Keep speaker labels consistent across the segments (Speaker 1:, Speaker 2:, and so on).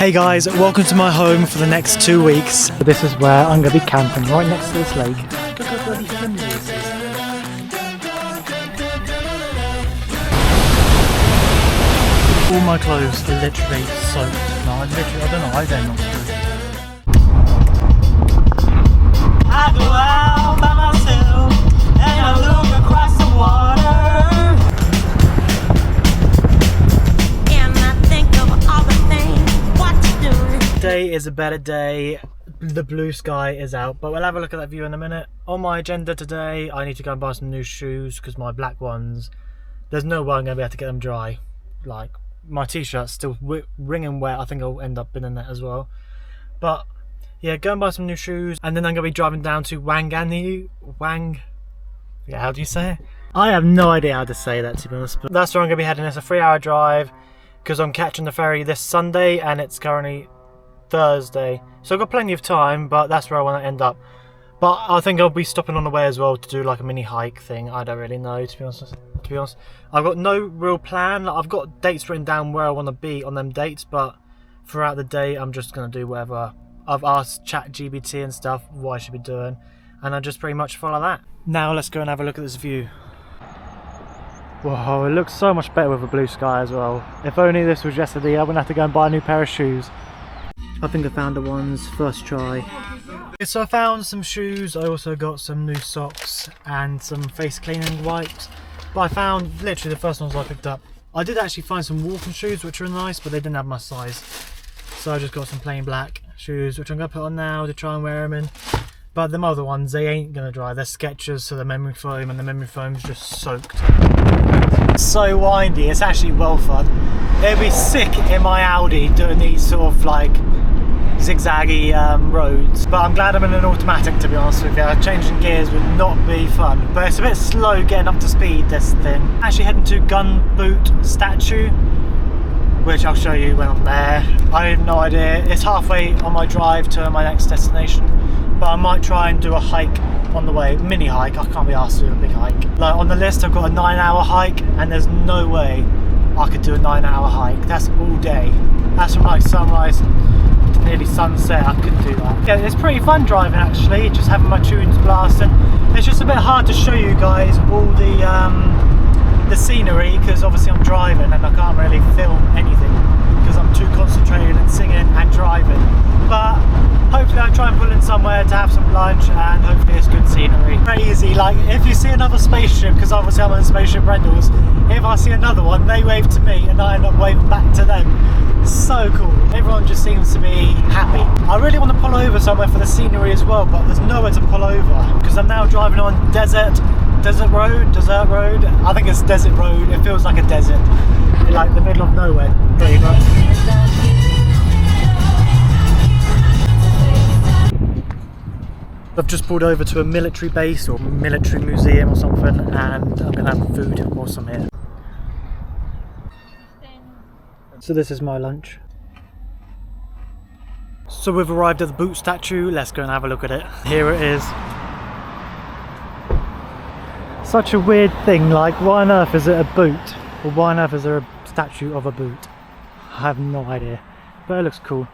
Speaker 1: Hey guys, welcome to my home for the next 2 weeks. This is where I'm going to be camping, right next to this lake. Look how bloody friendly this is. All my clothes are literally soaked. No, I don't know, I don't know. I go out by myself and I look across the water. Today is a better day, the blue sky is out, but we'll have a look at that view in a minute. On my agenda today, I need to go and buy some new shoes because my black ones, there's no way I'm going to be able to get them dry. Like, my t-shirt's still wringing wet, I think I'll end up in the net as well. But yeah, go and buy some new shoes, and then I'm going to be driving down to how do you say it? I have no idea how to say that, to be honest, but that's where I'm going to be heading. It's a 3-hour drive because I'm catching the ferry this Sunday and it's currently Thursday, so I've got plenty of time, but that's where I want to end up. But I think I'll be stopping on the way as well to do like a mini hike thing. I don't really know, to be honest. I've got no real plan. I've got dates written down where I want to be on them dates, but throughout the day I'm just going to do whatever. I've asked ChatGPT and stuff what I should be doing, and I just pretty much follow that. Now let's go and have a look at this view. Whoa, it looks so much better with a blue sky as well. If only this was yesterday, I wouldn't have to go and buy a new pair of shoes. I think I found the ones first try. So I found some shoes, I also got some new socks and some face cleaning wipes. But I found literally the first ones I picked up. I did actually find some walking shoes which are nice, but they didn't have my size. So I just got some plain black shoes which I'm going to put on now to try and wear them in. But the other ones, they ain't going to dry. They're Skechers, so the memory foam, and the memory foam's just soaked. It's so windy, it's actually well fun. It'd be sick in my Audi doing these sort of like zigzaggy roads, but I'm glad I'm in an automatic, to be honest with you. Changing gears would not be fun, but it's a bit slow getting up to speed, this thing. Actually heading to Gun Boot Statue, which I'll show you when I'm there. I have no idea. It's halfway on my drive to my next destination, but I might try and do a hike on the way, mini hike. I can't be asked to do a big hike. Like on the list I've got a 9-hour hike, and there's no way I could do a 9-hour hike. That's all day. That's from like sunrise to nearly sunset. I couldn't do that. Yeah, it's pretty fun driving actually, just having my tunes blasting. It's just a bit hard to show you guys all the scenery because obviously I'm driving and I can't really film anything because I'm too concentrated in singing and driving. But hopefully I'll try and pull in somewhere to have some lunch, and hopefully it's good scenery. Crazy, like if you see another spaceship, because obviously I'm on spaceship rentals, if I see another one they wave to me and I end up waving back to them. It's so cool. Everyone just seems to be happy. I really want to pull over somewhere for the scenery as well, but there's nowhere to pull over because I'm now driving on desert road. I think it's desert road. It feels like a desert, like the middle of nowhere, pretty much. I've just pulled over to a military base or military museum or something, and I'm gonna have food whilst I'm here. So this is my lunch. So we've arrived at the boot statue. Let's go and have a look at it. Here it is. Such a weird thing, like why on earth is it a boot? Or why on earth is there a statue of a boot? I have no idea, but it looks cool.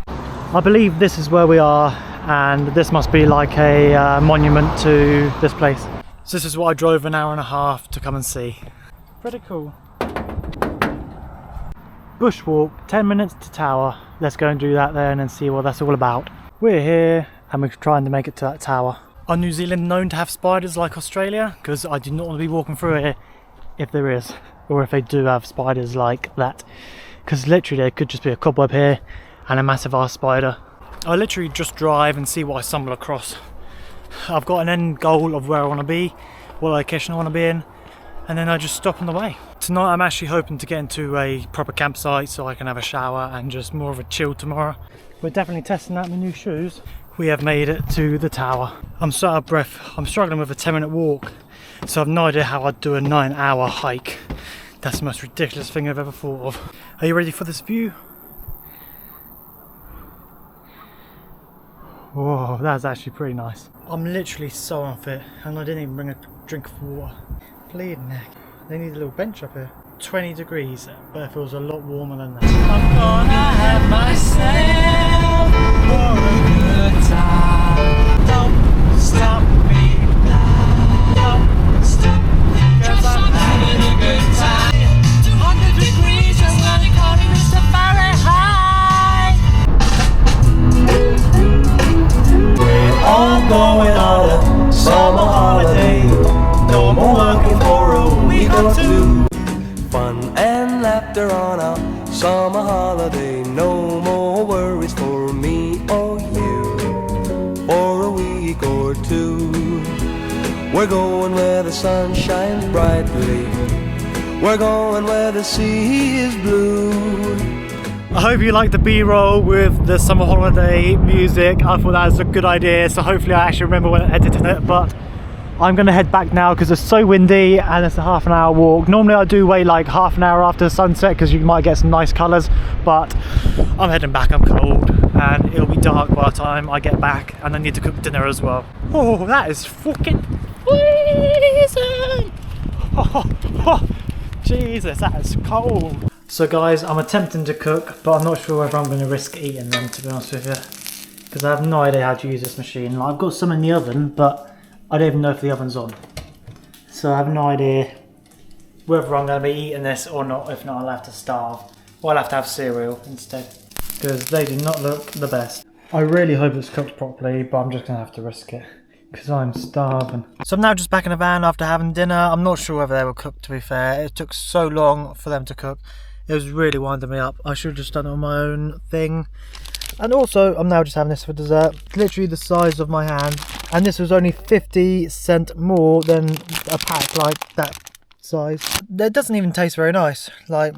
Speaker 1: I believe this is where we are, and this must be like a monument to this place. So this is what I drove an hour and a half to come and see. Pretty cool. Bushwalk, 10 minutes to tower. Let's go and do that then and see what that's all about. We're here and we're trying to make it to that tower. Are New Zealand known to have spiders like Australia? Because I do not want to be walking through it if there is, or if they do have spiders like that. Because literally there could just be a cobweb here and a massive ass spider. I literally just drive and see what I stumble across. I've got an end goal of where I want to be, what location I want to be in, and then I just stop on the way. Tonight I'm actually hoping to get into a proper campsite so I can have a shower and just more of a chill tomorrow. We're definitely testing out my new shoes. We have made it to the tower. I'm so out of breath. I'm struggling with a 10-minute walk, so I've no idea how I'd do a 9-hour hike. That's the most ridiculous thing I've ever thought of. Are you ready for this view? Whoa, that's actually pretty nice. I'm literally so unfit, and I didn't even bring a drink of water. Bleeding neck. They need a little bench up here. 20 degrees, but it feels a lot warmer than that. I'm gonna have my
Speaker 2: no more worries for me or you, for a week or two. We're going where the sun shines brightly, we're going where the sea is blue.
Speaker 1: I hope you like the B-roll with the summer holiday music. I thought that was a good idea, so hopefully I actually remember when editing it. But I'm gonna head back now because it's so windy and it's a half an hour walk. Normally I do wait like half an hour after sunset because you might get some nice colours, but I'm heading back. I'm cold and it'll be dark by the time I get back, and I need to cook dinner as well. Oh, that is fucking freezing! Jesus, that is cold. So guys, I'm attempting to cook, but I'm not sure whether I'm going to risk eating them, to be honest with you, because I have no idea how to use this machine. Like, I've got some in the oven, but I don't even know if the oven's on. So I have no idea whether I'm going to be eating this or not. If not, I'll have to starve. Or I'll have to have cereal instead, because they do not look the best. I really hope it's cooked properly, but I'm just going to have to risk it, because I'm starving. So I'm now just back in the van after having dinner. I'm not sure whether they were cooked, to be fair. It took so long for them to cook. It was really winding me up. I should have just done it on my own thing. And also, I'm now just having this for dessert. Literally the size of my hand. And this was only 50 cents more than a pack like that size. It doesn't even taste very nice. Like,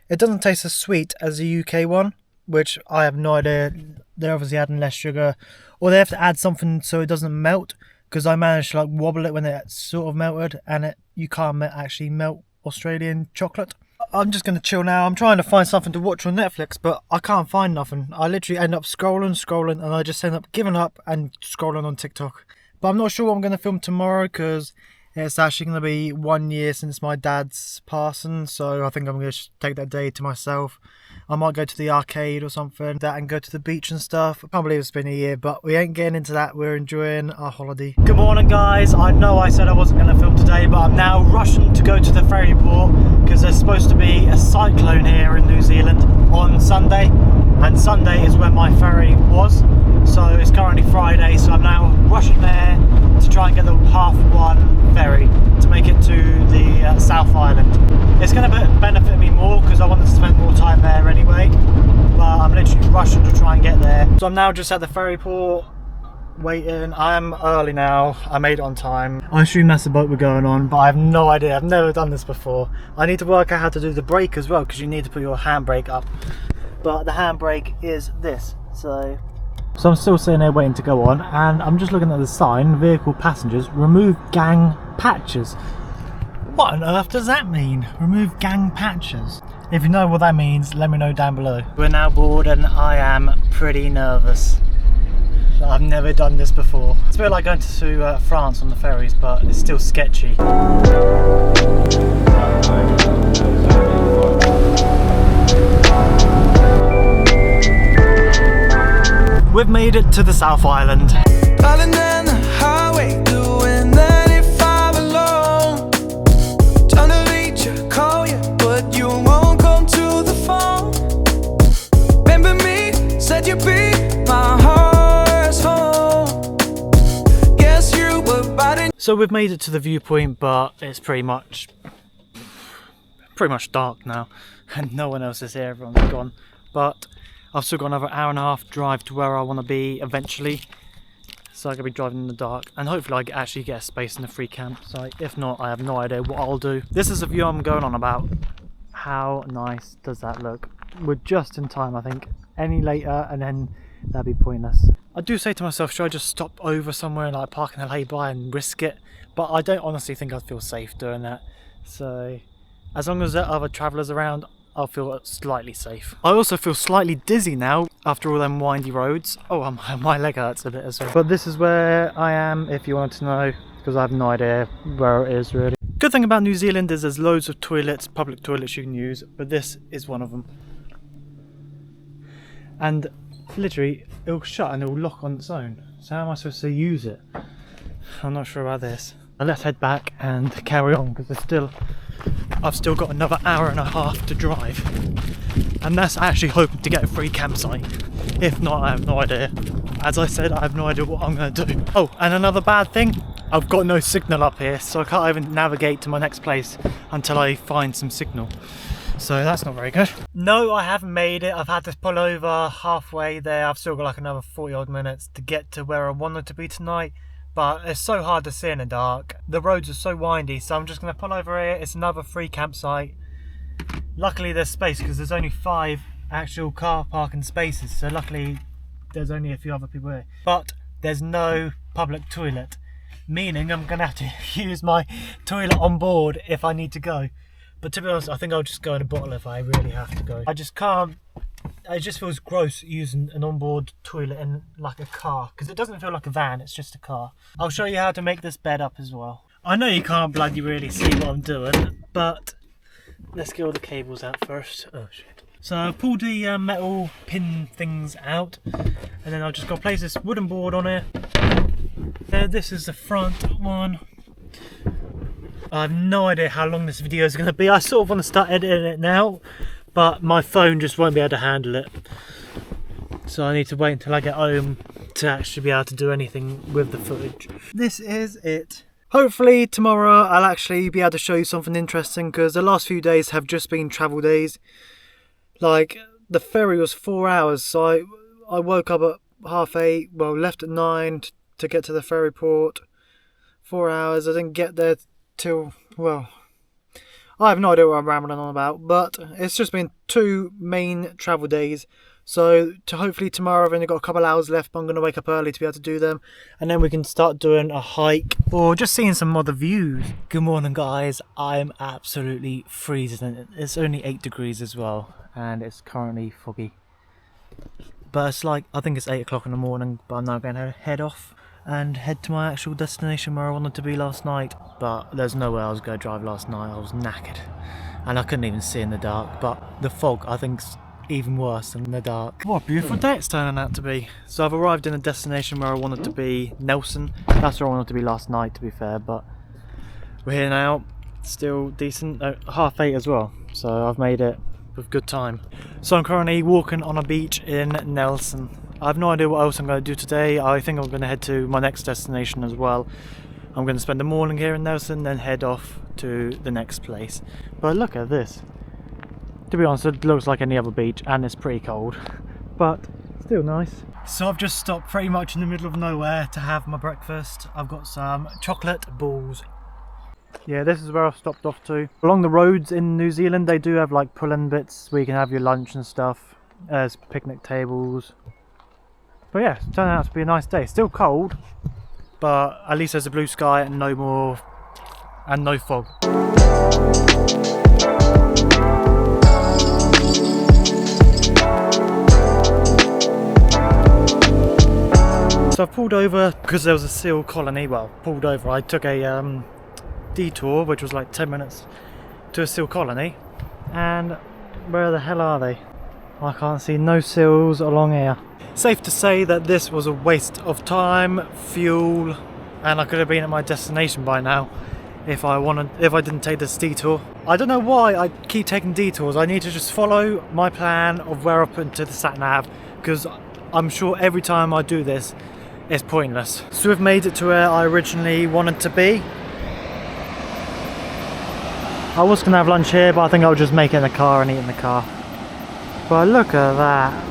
Speaker 1: it doesn't taste as sweet as the UK one, which I have no idea. They're obviously adding less sugar, or they have to add something so it doesn't melt, because I managed to like wobble it when it sort of melted, and you can't actually melt Australian chocolate. I'm just going to chill now. I'm trying to find something to watch on Netflix, but I can't find nothing. I literally end up scrolling, and I just end up giving up and scrolling on TikTok. But I'm not sure what I'm going to film tomorrow, because it's actually going to be 1 year since my dad's passing, so I think I'm going to take that day to myself. I might go to the arcade or something and go to the beach and stuff. I can't believe it's been a year, but we ain't getting into that. We're enjoying our holiday. Good morning, guys. I know I said I wasn't going to film today, but I'm now rushing to go to the ferry port because there's supposed to be a cyclone here in New Zealand on Sunday, and Sunday is when my ferry was. So it's currently Friday, so I'm now rushing there to try and get the half-1 ferry to make it to the South Island. It's going to benefit me more because I wanted to spend more time there anyway, but I'm literally rushing to try and get there. So I'm now just at the ferry port waiting. I am early now. I made it on time. I assume that's the boat we're going on, but I have no idea. I've never done this before. I need to work out how to do the brake as well, because you need to put your handbrake up, but the handbrake is this. So I'm still sitting there waiting to go on, and I'm just looking at the sign, vehicle passengers, remove gang patches. What on earth does that mean? Remove gang patches? If you know what that means, let me know down below. We're now bored and I am pretty nervous. I've never done this before. It's a bit like going to France on the ferries, but it's still sketchy. We've made it to the South Island.
Speaker 2: Darling, down the highway, doing 95 alone. Trying to reach you, call you, but you won't come to the phone. Remember me, said you'd be my heart's home. Guess you were biting.
Speaker 1: So we've made it to the viewpoint, but it's pretty much dark now, and no one else is here. Everyone's gone. But I've still got another hour and a half drive to where I want to be eventually, so I could be driving in the dark, and hopefully I actually get a space in the free campsite. If not, I have no idea what I'll do. This is the view I'm going on about. How nice does that look? We're just in time, I think. Any later and then that'd be pointless. I do say to myself, should I just stop over somewhere and like park in a lay-by and risk it? But I don't honestly think I'd feel safe doing that. So as long as there are other travellers around, I'll feel slightly safe. I also feel slightly dizzy now after all them windy roads. Oh, my leg hurts a bit as well. But this is where I am, if you wanted to know, because I have no idea where it is really. Good thing about New Zealand is there's loads of toilets, public toilets you can use, but this is one of them. And literally, it'll shut and it'll lock on its own. So how am I supposed to use it? I'm not sure about this. Now let's head back and carry on, because I've still got another hour and a half to drive, and that's actually hoping to get a free campsite. If not, I have no idea. As I said, I have no idea what I'm going to do. Oh, and another bad thing, I've got no signal up here, so I can't even navigate to my next place until I find some signal. So that's not very good. No, I haven't made it. I've had to pull over halfway there. I've still got like another 40 odd minutes to get to where I wanted to be tonight. But it's so hard to see in the dark. The roads are so windy, so I'm just going to pull over here. It's another free campsite. Luckily there's space because there's only 5 actual car parking spaces. So luckily there's only a few other people here. But there's no public toilet. Meaning I'm going to have to use my toilet on board if I need to go. But to be honest, I think I'll just go in a bottle if I really have to go. I just can't, it just feels gross using an onboard toilet in like a car. Because it doesn't feel like a van, it's just a car. I'll show you how to make this bed up as well. I know you can't bloody really see what I'm doing, but let's get all the cables out first. Oh shit. So I've pulled the metal pin things out. And then I've just got to place this wooden board on it. There, this is the front one. I have no idea how long this video is going to be. I sort of want to start editing it now, but my phone just won't be able to handle it. So I need to wait until I get home to actually be able to do anything with the footage. This is it. Hopefully tomorrow I'll actually be able to show you something interesting, because the last few days have just been travel days. Like, the ferry was 4 hours, so I woke up at 8:30, well, left at 9 to get to the ferry port. 4 hours, I didn't get there till, well, I have no idea what I'm rambling on about, but it's just been 2 main travel days. So to hopefully tomorrow I've only got a couple hours left, but I'm going to wake up early to be able to do them, and then we can start doing a hike or just seeing some other views. Good morning guys, I'm absolutely freezing. It's only 8 degrees as well, and it's currently foggy, but it's like, I think it's 8 o'clock in the morning, but I'm now going to head off and head to my actual destination where I wanted to be last night. But there's no way I was going to drive last night. I was knackered and I couldn't even see in the dark, but the fog I think's even worse than the dark. What a beautiful day it's turning out to be. So I've arrived in a destination where I wanted to be, Nelson. That's where I wanted to be last night, to be fair, but we're here now. Still decent, 8:30 as well, so I've made it with good time. So I'm currently walking on a beach in Nelson. I have no idea what else I'm going to do today. I think I'm going to head to my next destination as well. I'm going to spend the morning here in Nelson, then head off to the next place. But look at this. To be honest, it looks like any other beach, and it's pretty cold, but still nice. So I've just stopped pretty much in the middle of nowhere to have my breakfast. I've got some chocolate balls. Yeah, this is where I've stopped off to. Along the roads in New Zealand, they do have like pull-in bits where you can have your lunch and stuff. There's picnic tables. But yeah, it's turning out to be a nice day. Still cold, but at least there's a blue sky and no fog. So I pulled over because there was a seal colony. Well, pulled over. I took a detour, which was like 10 minutes to a seal colony. And where the hell are they? I can't see no seals along here. Safe to say that this was a waste of time, fuel, and I could have been at my destination by now if I didn't take this detour. I don't know why I keep taking detours. I need to just follow my plan of where I put into the sat nav, because I'm sure every time I do this it's pointless. So we've made it to where I originally wanted to be. I was going to have lunch here, but I think I'll just make it in the car and eat in the car. But look at that.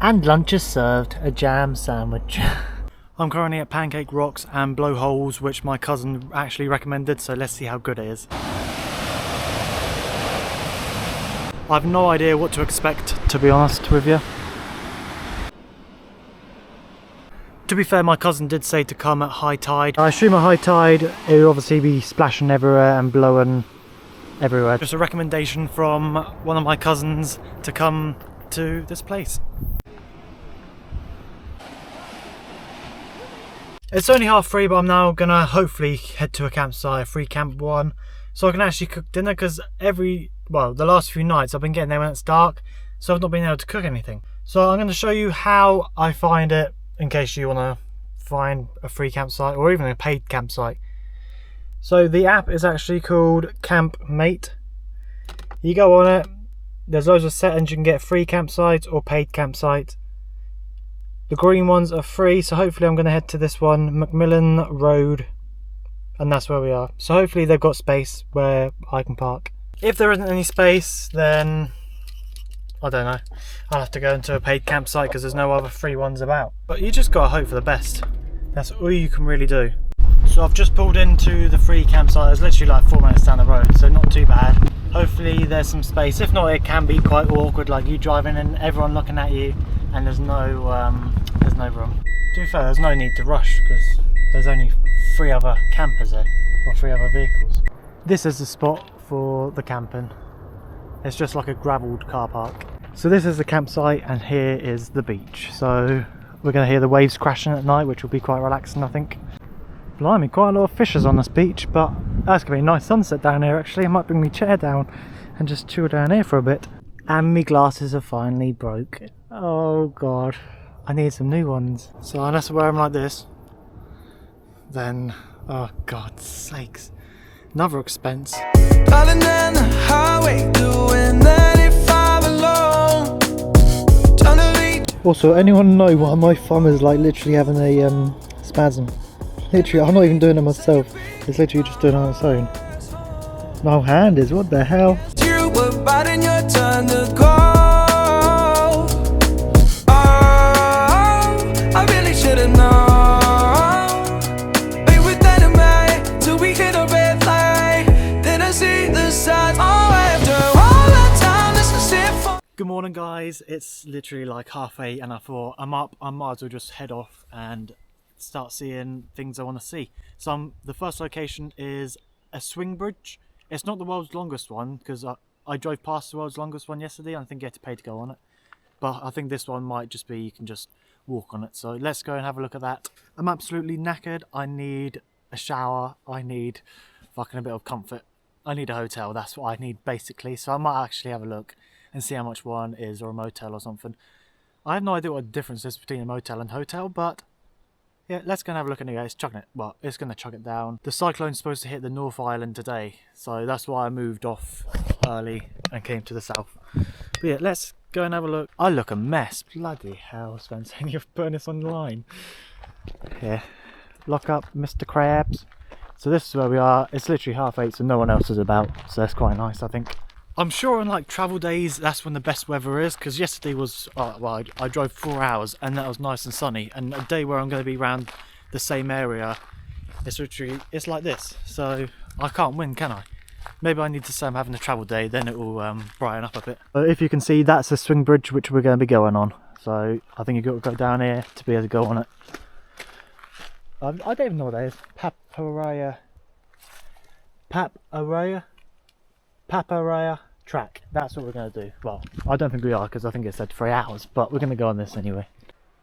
Speaker 1: And lunch is served, a jam sandwich. I'm currently at Pancake Rocks and Blowholes, which my cousin actually recommended, so let's see how good it is. I've no idea what to expect, to be honest with you. To be fair, my cousin did say to come at high tide. I assume at high tide it will obviously be splashing everywhere and blowing everywhere. Just a recommendation from one of my cousins to come to this place. It's only 3:30, but I'm now gonna hopefully head to a campsite, a free camp one, so I can actually cook dinner, because the last few nights I've been getting there when it's dark, so I've not been able to cook anything. So I'm going to show you how I find it, in case you want to find a free campsite or even a paid campsite. So the app is actually called Campmate. You go on it, there's loads of settings. You can get free campsites or paid campsites. The green ones are free, so hopefully I'm going to head to this one, Macmillan Road. and that's where we are. So hopefully they've got space where I can park. If there isn't any space, then I don't know. I'll have to go into a paid campsite because there's no other free ones about. But you just gotta hope for the best. That's all you can really do. So I've just pulled into the free campsite. It's literally like 4 minutes down the road, so not too bad. Hopefully there's some space. If not, it can be quite awkward, like you driving and everyone looking at you, and there's no room. To be fair, there's no need to rush because there's only 3 other campers there, or 3 other vehicles. This is the spot for the camping. It's just like a gravelled car park. So this is the campsite and here is the beach. So we're going to hear the waves crashing at night, which will be quite relaxing, I think. Blimey, quite a lot of fishers on this beach, but that's going to be a nice sunset down here actually. I might bring my chair down and just chill down here for a bit. And my glasses are finally broke. Oh god, I need some new ones. So unless I wear them like this, then, oh god's sakes, another expense.
Speaker 2: Darling down the highway, doing 95 alone. Trying to reach.
Speaker 1: Also, anyone know why my thumb is like literally having a spasm? Literally, I'm not even doing it myself. It's literally just doing it on its own. My hand is, what the hell?
Speaker 2: You were biting your turn to go. Oh, I really should've known. Be with dynamite till we hit a red light. Then I see the signs. Oh, after all that time, this is it for.
Speaker 1: Good morning guys, it's literally like 8:30 and I thought I'm up, I might as well just head off and start seeing things I want to see. So the first location is a swing bridge. It's not the world's longest one because I drove past the world's longest one yesterday and I think you had to pay to go on it. But I think this one might just be you can just walk on it. So let's go and have a look at that. I'm absolutely knackered. I need a shower. I need fucking a bit of comfort. I need a hotel. That's what I need basically. So I might actually have a look and see how much one is, or a motel or something. I have no idea what the difference is between a motel and hotel, but yeah, let's go and have a look anyway. It's chugging it. Well, it's going to chug it down. The cyclone's supposed to hit the North Island today, so that's why I moved off early and came to the south. But yeah, let's go and have a look. I look a mess. Bloody hell, Spencer. You've put this on the line. Here. Lock up, Mr. Krabs. So this is where we are. It's literally 8:30, so no one else is about. So that's quite nice, I think. I'm sure on like travel days, that's when the best weather is, because yesterday was, well, I drove 4 hours and that was nice and sunny, and a day where I'm going to be around the same area, it's literally, it's like this, so I can't win, can I? Maybe I need to say I'm having a travel day, then it will brighten up a bit. But if you can see, that's the swing bridge which we're going to be going on, so I think you've got to go down here to be able to go on it. I don't even know what that is. Paparaya track. That's what we're going to do. Well, I don't think we are because I think it said 3 hours, but we're going to go on this anyway.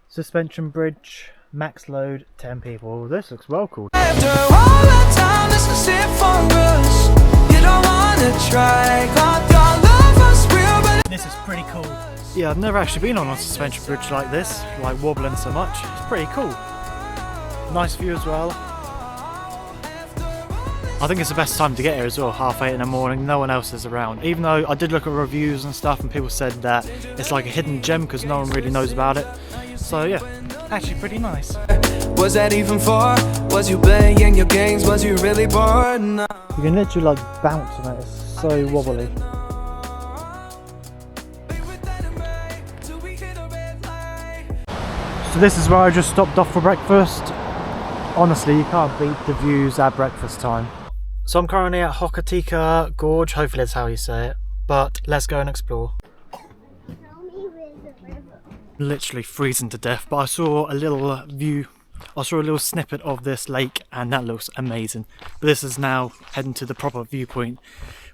Speaker 1: Suspension bridge, max load, 10 people. This looks well cool.
Speaker 2: After all that time, this is it for us. You don't wanna try, got your love was real, but
Speaker 1: this is pretty cool. Yeah, I've never actually been on a suspension bridge like this, like wobbling so much. It's pretty cool. Nice view as well. I think it's the best time to get here as well, 8:30 in the morning, no one else is around. Even though I did look at reviews and stuff and people said that it's like a hidden gem because no one really knows about it. So yeah, actually pretty nice.
Speaker 2: was that even for? Was you playing your games? Was you really bored? No.
Speaker 1: You can literally like bounce on it, it's so wobbly. So this is where I just stopped off for breakfast. Honestly, you can't beat the views at breakfast time. So I'm currently at Hokitika Gorge, hopefully that's how you say it, but let's go and explore. Literally freezing to death, but I saw a little view, I saw a little snippet of this lake and that looks amazing. But this is now heading to the proper viewpoint,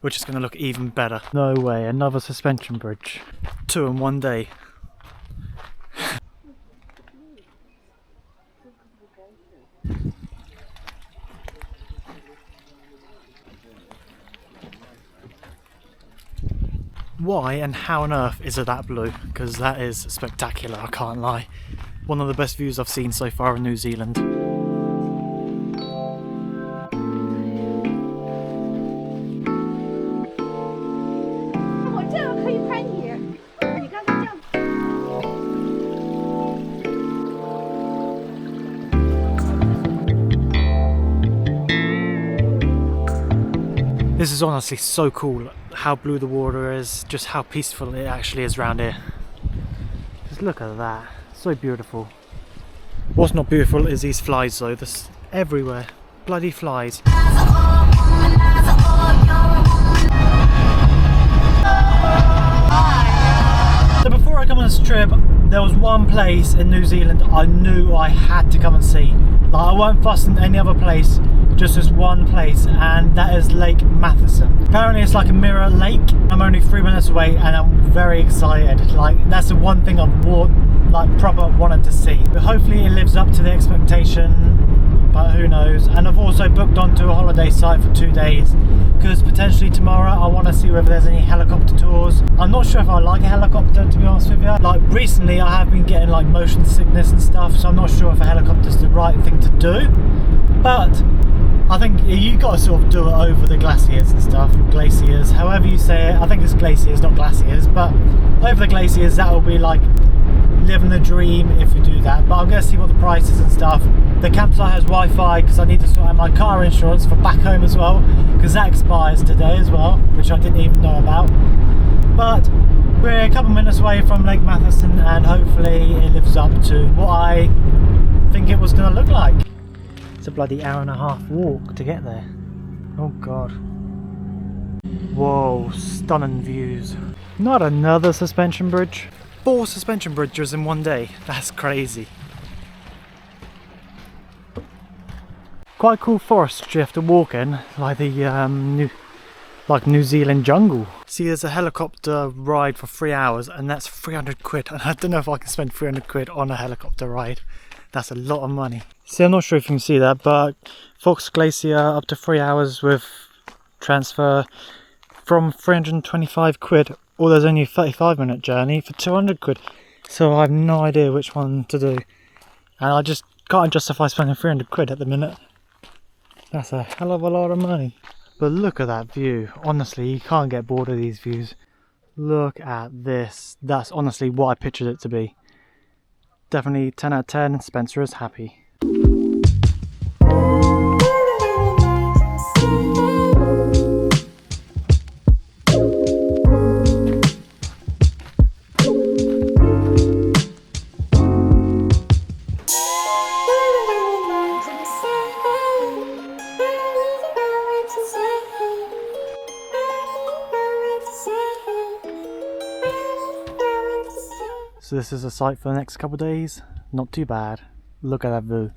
Speaker 1: which is going to look even better. No way, another suspension bridge. 2 in one day. Why and how on earth is it that blue? Because that is spectacular, I can't lie. One of the best views I've seen so far in New Zealand. This is honestly so cool, how blue the water is, just how peaceful it actually is around here. Just look at that, so beautiful. What's not beautiful is these flies though, there's everywhere, bloody flies. So before I come on this trip, there was one place in New Zealand I knew I had to come and see. Like, I won't fuss in any other place, just this one place, and that is Lake Matheson. Apparently it's like a mirror lake. I'm only 3 minutes away and I'm very excited. Like, that's the one thing I've proper wanted to see. But hopefully it lives up to the expectation, but who knows. And I've also booked onto a holiday site for 2 days, because potentially tomorrow I want to see whether there's any helicopter tours. I'm not sure if I like a helicopter, to be honest with you. Like, recently I have been getting like motion sickness and stuff, so I'm not sure if a helicopter's the right thing to do. But I think you got to sort of do it over the glaciers and stuff, glaciers, however you say it. I think it's glaciers, not glaciers, but over the glaciers, that will be like living the dream if you do that. But I'm going to see what the price is and stuff. The campsite has Wi-Fi because I need to sort out my car insurance for back home as well, because that expires today as well, which I didn't even know about. But we're a couple minutes away from Lake Matheson, and hopefully it lives up to what I think it was going to look like. It's a bloody hour-and-a-half walk to get there. Oh god. Whoa, stunning views. Not another suspension bridge. 4 suspension bridges in one day. That's crazy. Quite cool forest you have to walk in, like the New Zealand jungle. See, there's a helicopter ride for 3 hours, and that's 300 quid. And I don't know if I can spend 300 quid on a helicopter ride. That's a lot of money. See, I'm not sure if you can see that, but Fox Glacier up to 3 hours with transfer from 325 quid, or there's only a 35-minute journey for 200 quid. So I have no idea which one to do. And I just can't justify spending 300 quid at the minute. That's a hell of a lot of money. But look at that view. Honestly, you can't get bored of these views. Look at this. That's honestly what I pictured it to be. Definitely 10 out of 10. Spencer is happy. So this is a site for the next couple of days. Not too bad. Look at that view.